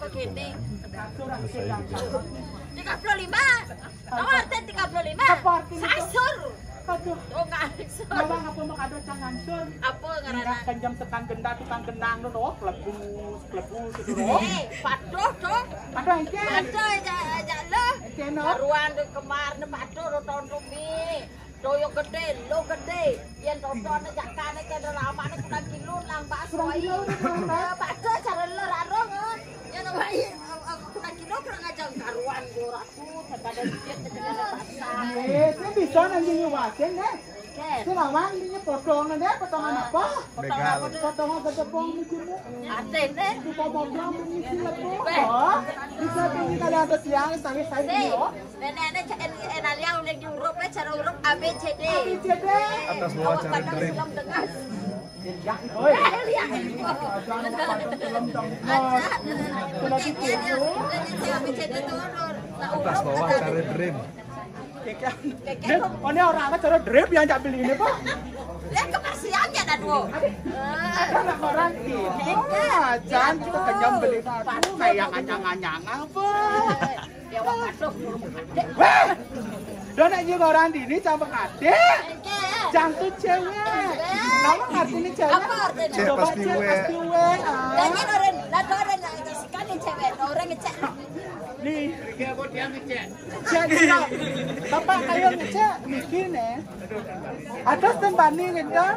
apa gini? 35. Tahu arti 35? Sangsur. Aduh. Oh ngangsur. Mama ngapa mau kado cangansur? Apa ngaranna? Kenjam tekan genda tukang gendang lho, klebus itu lho. Paduh dong. Aduh iki. Paduh aja lo. Keno. Ruan kemarin paduh tonton mi. Doyo gede, lo gede. Yen tonton jakane kene lamane kurang kilo lang bakso iki. Paduh cara lo rarong. Yen wae kurang kilo kurang aja karuan yo ratu pada diet pasar. Saya bisa nanti nyewakin deh. Selawan ini potongan deh, potongan apa? Potongan ketepung mungkin deh. Ada deh. Dipotong mungkin lebih. Oh, bisa tinggi kali atas siang sampai saya dulu. Nenek enalia udah di Eropa, cara Eropa ABCD. ABCD. Atas bawah cara kering. Ya, oi. Jangan lupa film dong. Sudah ditipu. Atas bawah cara dream. Oh ini orang cara drip yang tak beli ini pak. Lihat kebersihannya dah dua. Ada orang ini. Jangan kita kenyang beli satu kayak anyang-anyang apa. Ya masuk. Wah, dan juga orang ini campur adik. Jangan cewek. Nama artinya cewek. Apa artinya? Cewek pasti we. Dan ini orang, lalu orang yang sekali cewek, orang ngecek. Nih, dia ngecek. Jadi, bapak kayo ngecek, mikir nih. Atas tembani gitu.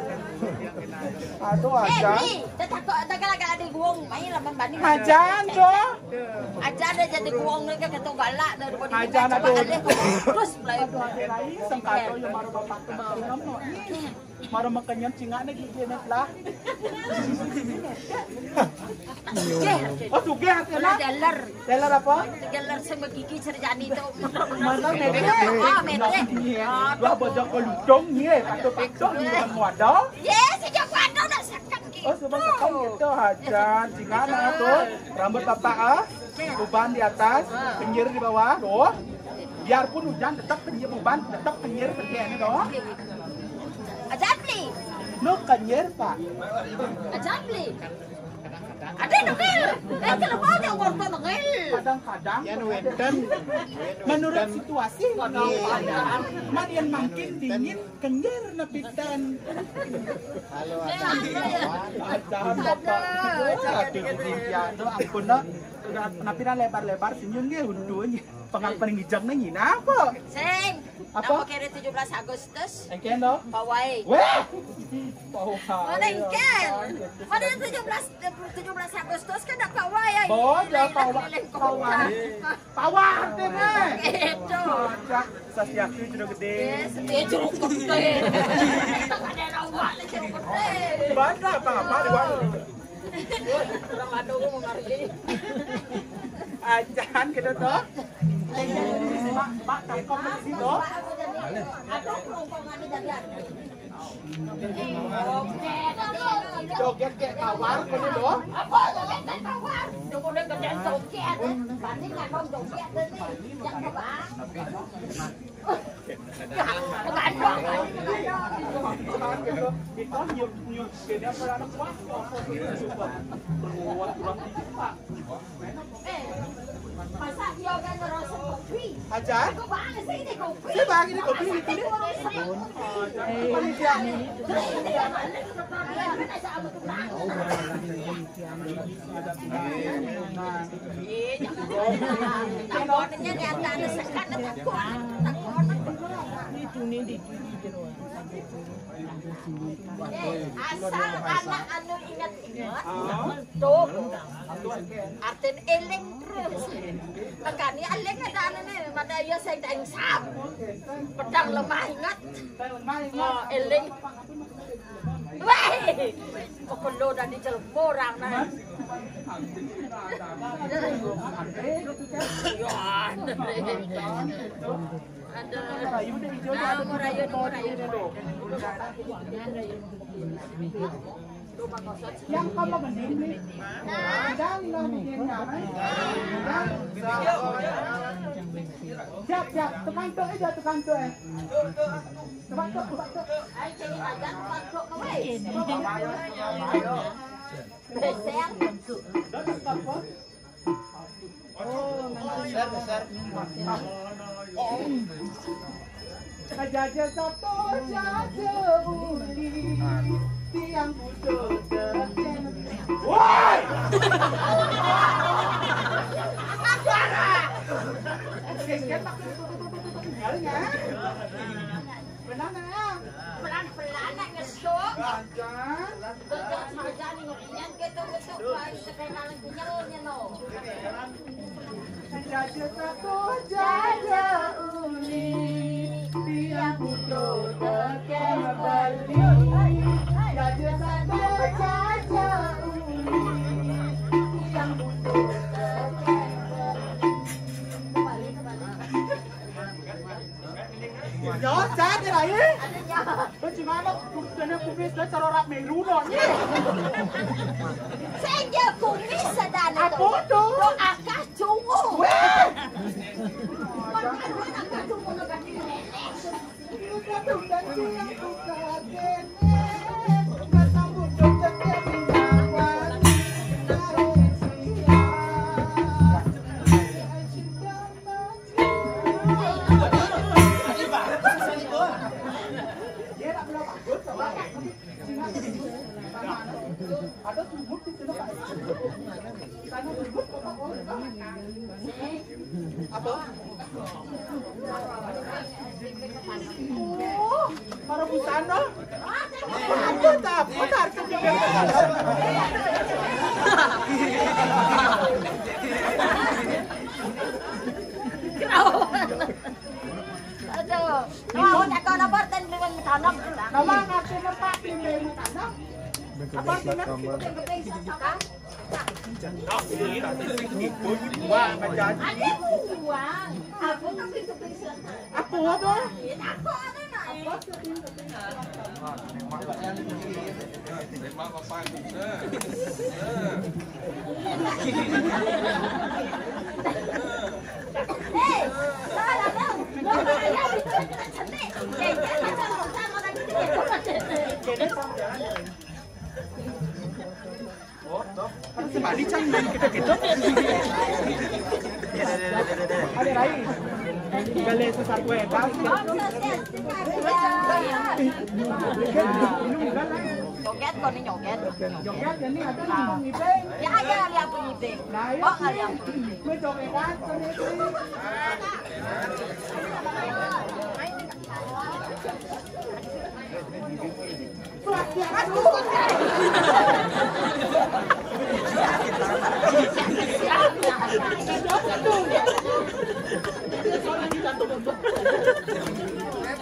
Aduh, aja. Tak lagi ada guong, main laman bani. Ajan, Jo. Aja ada jadi guong mereka ketua galak daripada. Ajan aduh. Terus mulai. Aduh, ada lagi sengkato yang baru bapak tembang no. Baru makanya cingak nih gini lah. Oh, juga hatinya. Dealer. Dealer apa? Dealer sama gigi cerjani itu. Mana mete? Ah, mete. Lah bojok koludong nih, patok-patok nih modal. Yes, sejak wadah udah sekat gitu. Oh, cuma sekarang gitu aja. Cingana tuh, rambut bapak uban di atas, penyir di bawah, tuh. Biarpun hujan tetap penyir uban, tetap penyir begini doh. Aja beli. No kenyir pak. Aja beli. Ada nengil. Kalau mau dia warna nengil. Kadang-kadang menurut situasi keadaan marian makin dingin kenyir nepitan. Halo ada bapak ada dia tuh ampun nak napina lebar-lebar senyum dia undunya pengapain ngijang nanya apa Sing apa kira 17 Agustus engken do pawai weh pawai mana engken mana 17 Agustus kan ada pawai ya bodoh pawai deh itu sasiaki sudah gede jeruk gede ada rawat jeruk gede banda apa di warung orang ada mau ngerti ajan gitu toh Pak, tangkap di situ. Ada kerongkongan jadi joget kayak tawar kan itu apa joget kayak tawar joget kerjaan joget banding nggak dong joget ini yang apa bukan dong kita nyuk dia pernah kuat beruang kurang pak masa yoga ngerasa kopi aja kok banget sih ini kopi saya bagi ini kopi itu nih panitia takonnya di atas sekat takon asal anak anu ingat-ingat tuh artin eling terus tegani eling ada anu nih pada ya saya tak sap pedang lemah ingat eling wah pokoknya udah dicelpo orang nah ada merayu deh hijau ada merayu yang kamu mending nih dan lo bikin apa siap tekan tuh aja tekan tuh tekan tuh ayo jadi aja masuk ke wes ayo besar besar. Jaja satu jaja uli tiang butuh terken. Woi! Kesket tak tinggalnya. Pelan-pelan nak ngesuk. Ganjan. Betul saja ni ngopian kita ngesuk baik sekenalan punyanya no. Jaja satu jaja uli tiang butuh terken bali. Jaja satu jaja uli tiang butuh terken bali. Yo, jadi lah ya. Bagaimana kena kumis dan cara rak melu nonnya? Saya kumis sedang itu. Apa tu? Akak cungu. Akak cungu nak ganti ada sumut di sana Pak. Sana sumut apa? Oh, para busana. Ada tak? Benar ke? Aduh, mau nak kau nak berten dengan tanam. Nama ngaku lepak pilih tanam. Apa sih nak? Wah, macam Ada buang. Aku tak bisa. apa tu? Aku ada nak. Eh, salah dah. Harus sebalik canggih kita gitu. Ada lain. Gale sesuatu eta. Joget kau ni joget. Joget ini ada ngomong ibeng. Ya ada lihat punya ibeng. Oh ada. Gue jogetan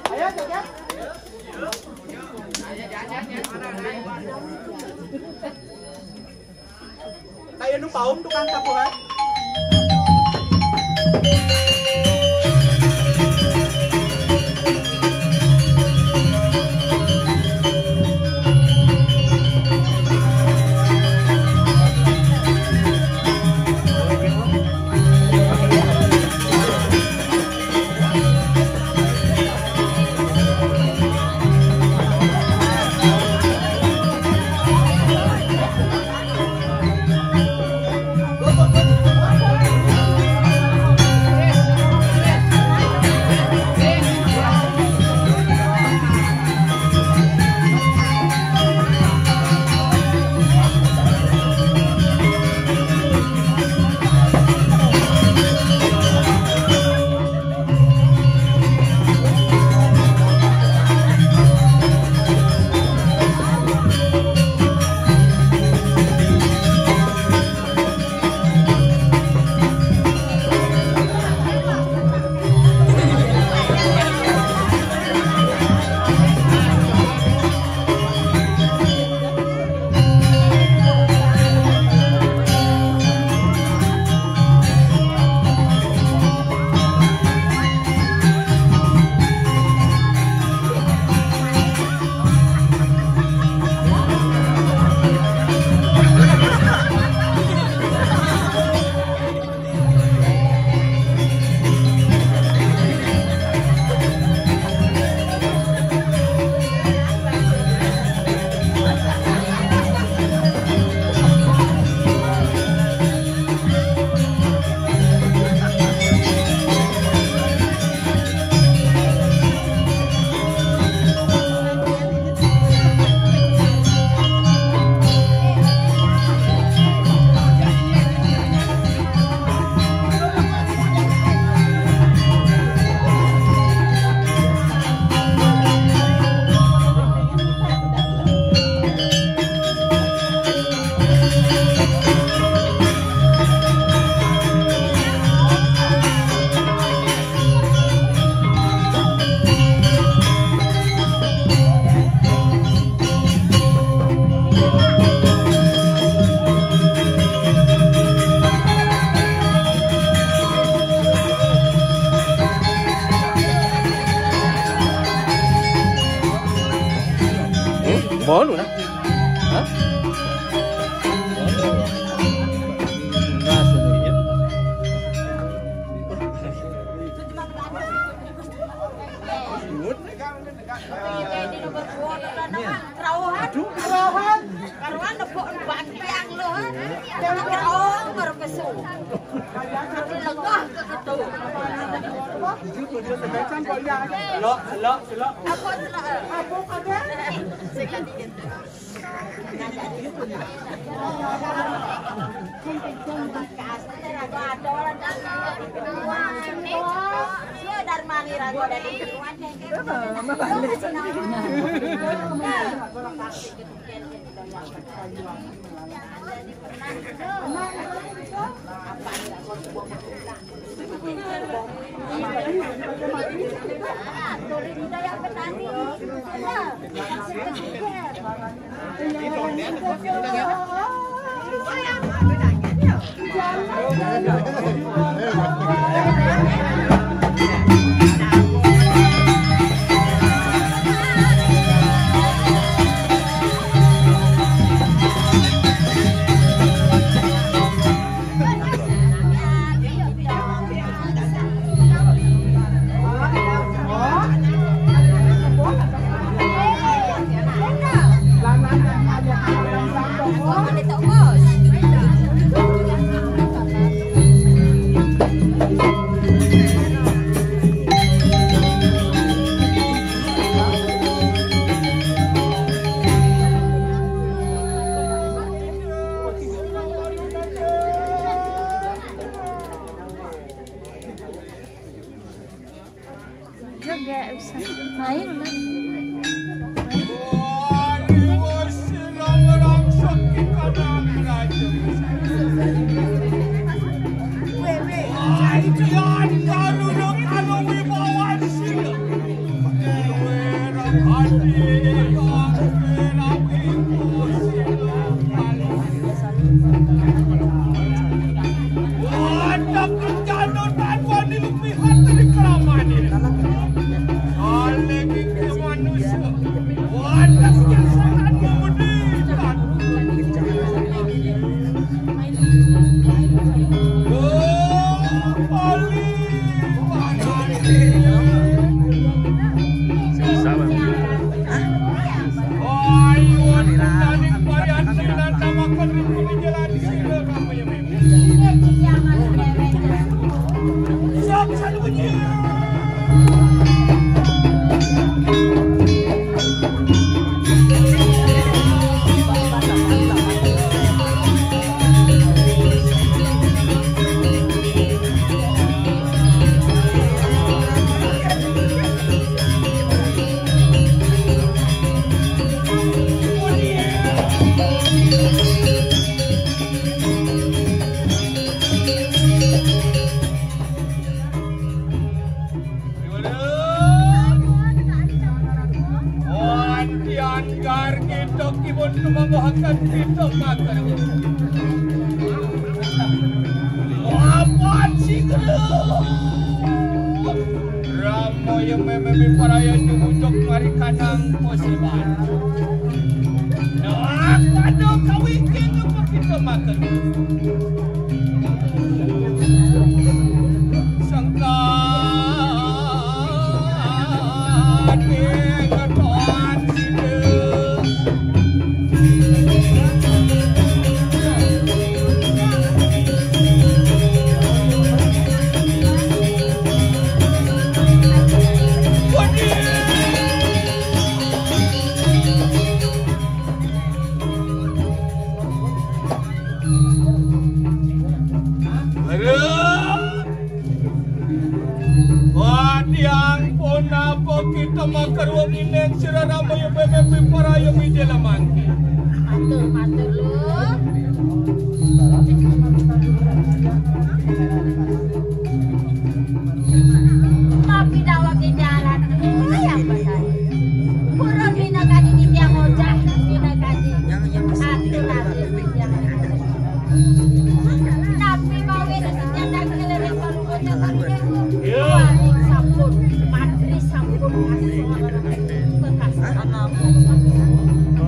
ayo joget. Kayak nu paum tukang tabuhan. Ngono na. Hah? Karuan nebok bangkiang lho. Oh, baru kesu. Lengah gitu. Selok. Apa selok? Apa ada?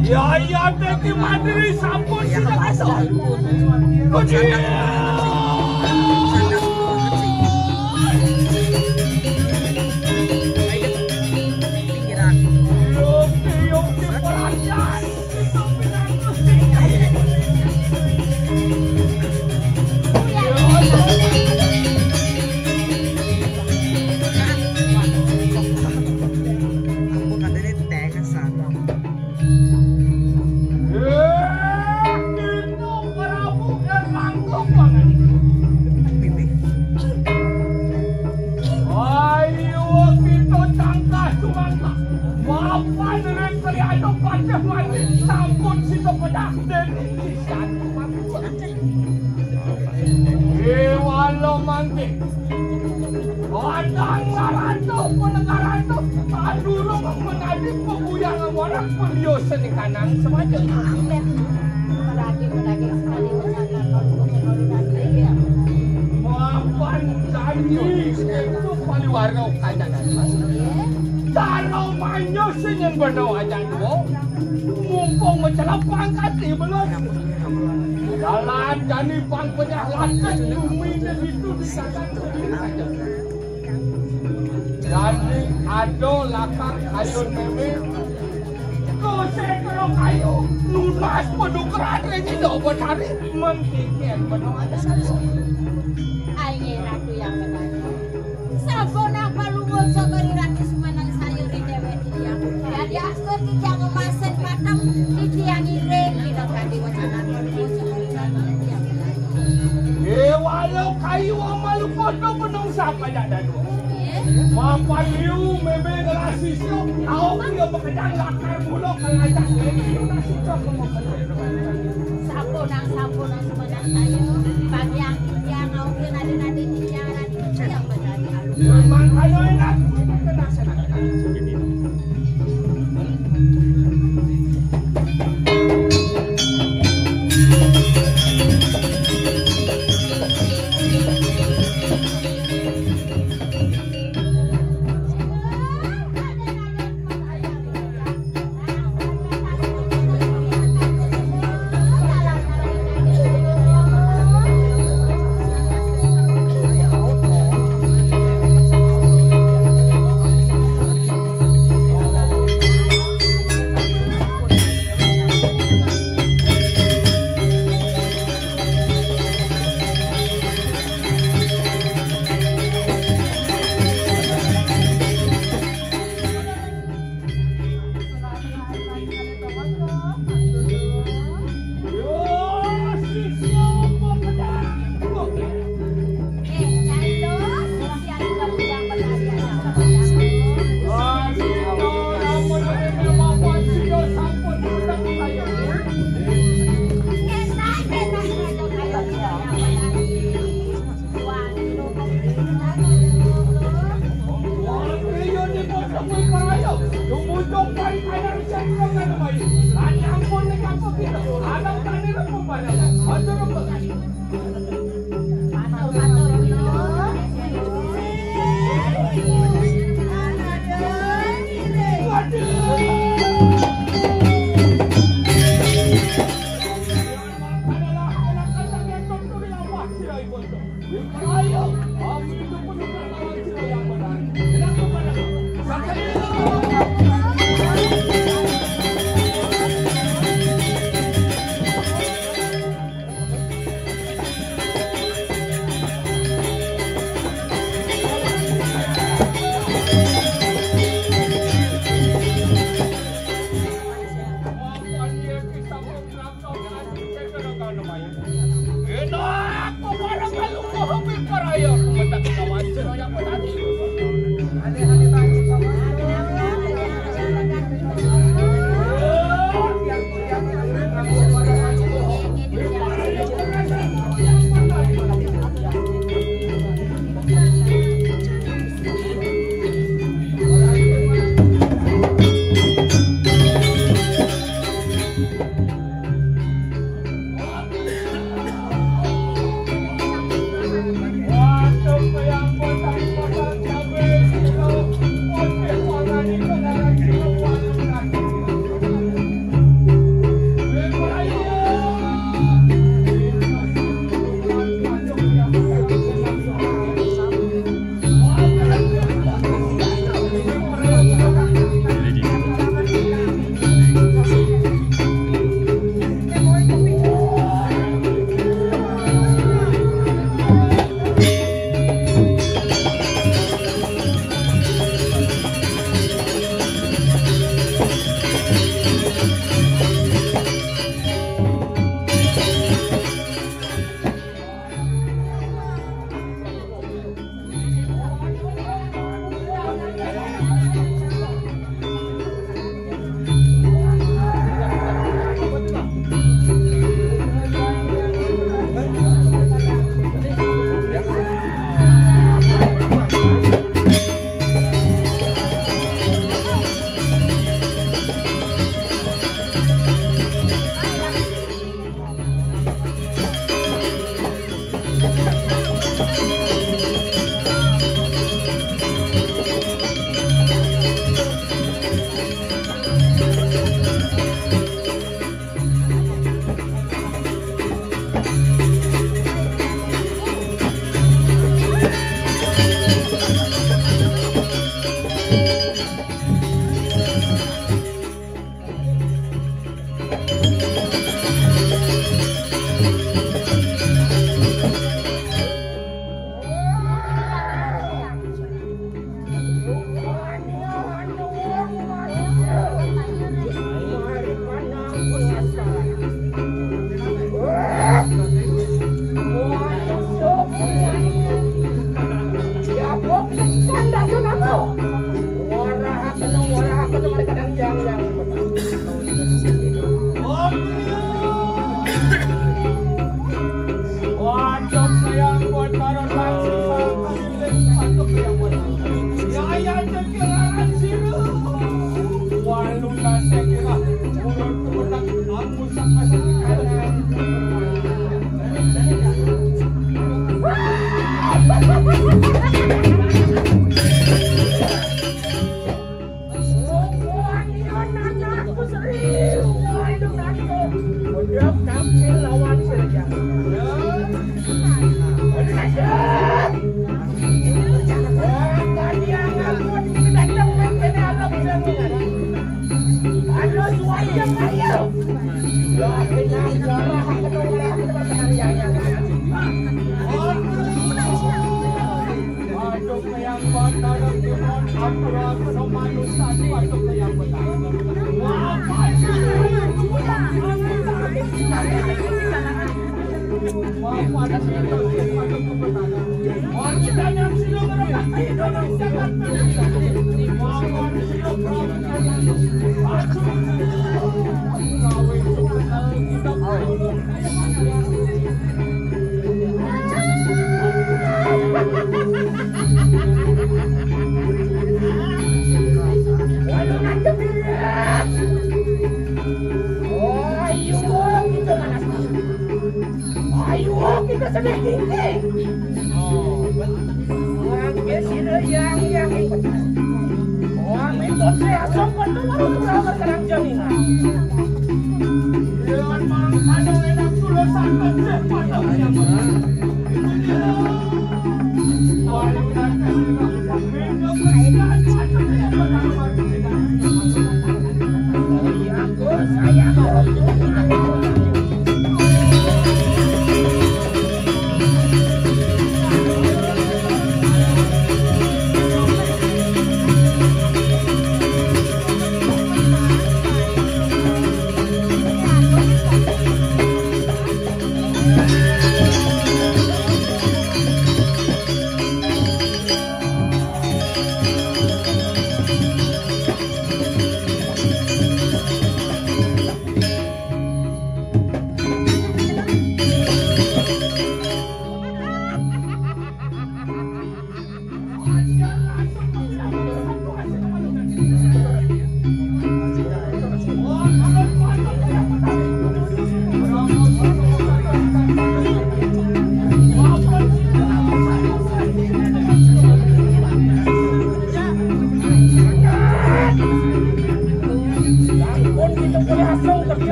Ya, teki madri sampun sudah masuk.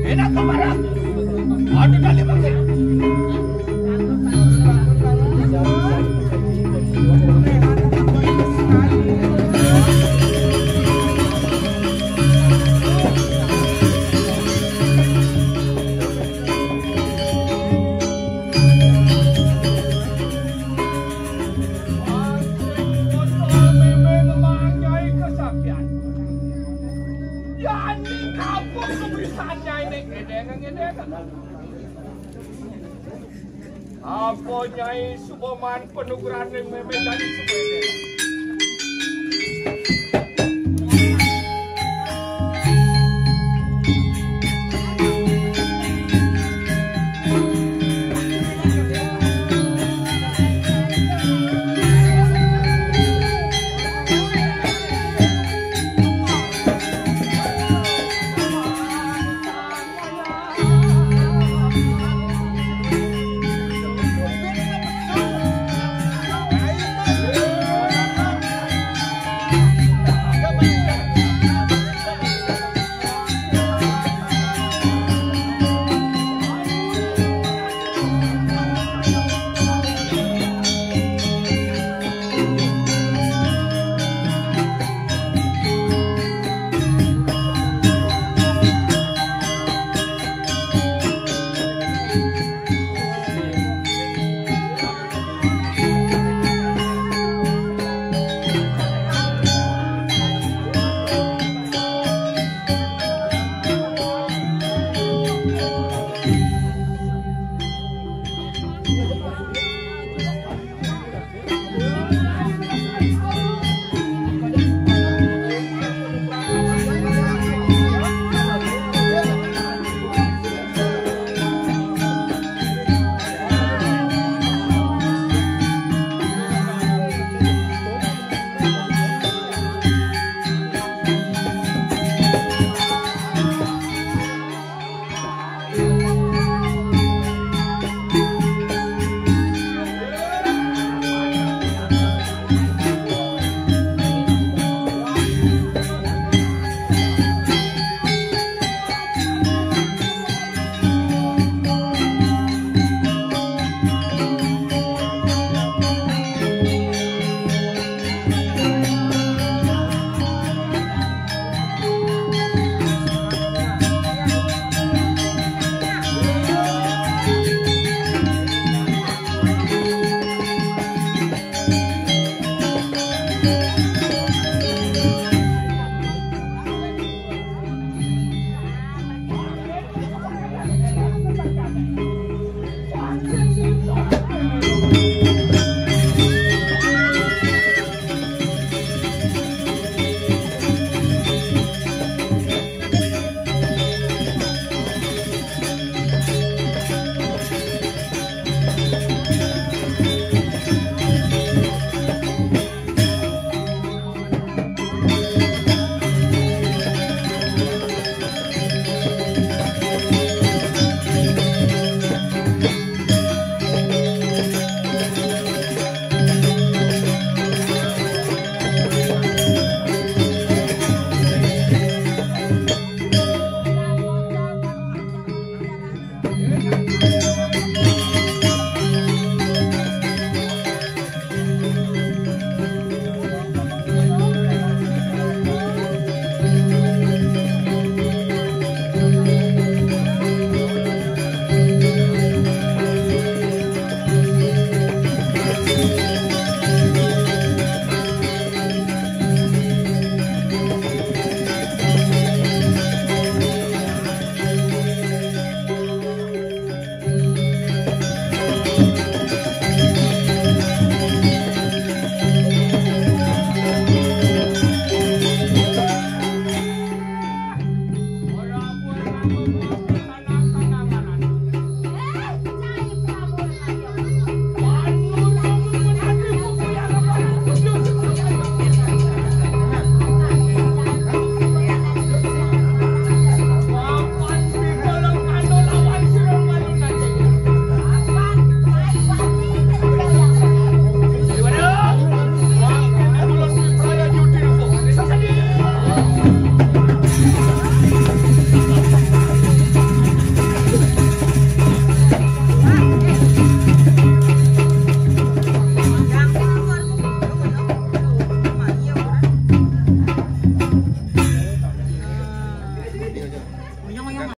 Enak kemarin, ada kali pakai. Apa Nyai Suboman penugaran yang memedani semuanya.